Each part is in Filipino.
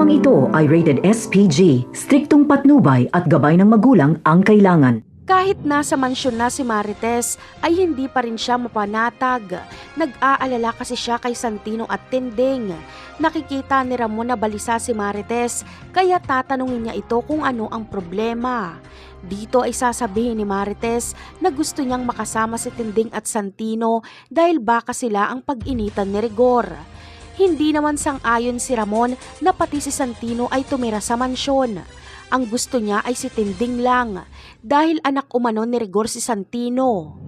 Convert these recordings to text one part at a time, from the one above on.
Programang ito ay rated SPG, striktong patnubay at gabay ng magulang ang kailangan. Kahit nasa mansyon na si Marites ay hindi pa rin siya mapanatag. Nag-aalala kasi siya kay Santino at Tinding. Nakikita ni Ramon na balisa si Marites kaya tatanungin niya ito kung ano ang problema. Dito ay sasabihin ni Marites na gusto niyang makasama si Tinding at Santino dahil baka sila ang pag-initan ni Rigor. Hindi naman sang-ayon si Ramon na pati si Santino ay tumira sa mansyon. Ang gusto niya ay si Tinding lang dahil anak umano ni Rigor si Santino.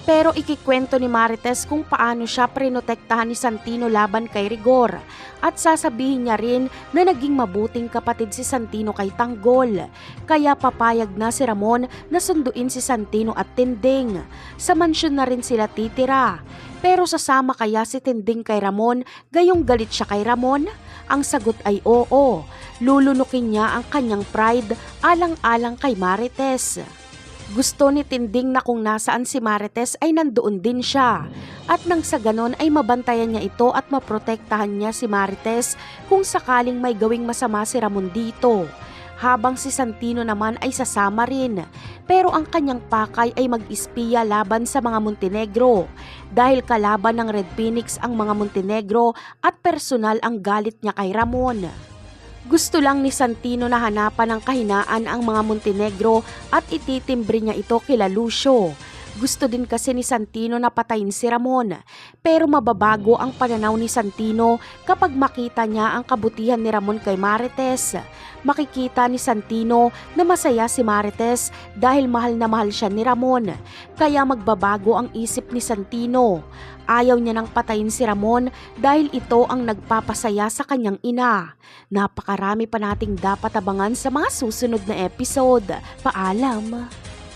Pero ikikwento ni Marites kung paano siya prinotektahan ni Santino laban kay Rigor at sasabihin niya rin na naging mabuting kapatid si Santino kay Tanggol. Kaya papayag na si Ramon na sunduin si Santino at Tinding. Sa mansyon na rin sila titira. Pero sasama kaya si Tinding kay Ramon gayong galit siya kay Ramon? Ang sagot ay oo. Lulunukin niya ang kanyang pride alang-alang kay Marites. Gusto ni Tinding na kung nasaan si Marites ay nandoon din siya. At nang sa ganon ay mabantayan niya ito at maprotektahan niya si Marites kung sakaling may gawing masama si Ramon dito. Habang si Santino naman ay sasama rin. Pero ang kanyang pakay ay mag-espiya laban sa mga Montenegro. Dahil kalaban ng Red Phoenix ang mga Montenegro at personal ang galit niya kay Ramon. Gusto lang ni Santino na hanapan ng kahinaan ang mga Montenegro at ititimbre niya ito kila Lucio. Gusto din kasi ni Santino na patayin si Ramon. Pero mababago ang pananaw ni Santino kapag makita niya ang kabutihan ni Ramon kay Marites. Makikita ni Santino na masaya si Marites dahil mahal na mahal siya ni Ramon. Kaya magbabago ang isip ni Santino. Ayaw niya nang patayin si Ramon dahil ito ang nagpapasaya sa kanyang ina. Napakarami pa nating dapat abangan sa mga susunod na episode. Paalam!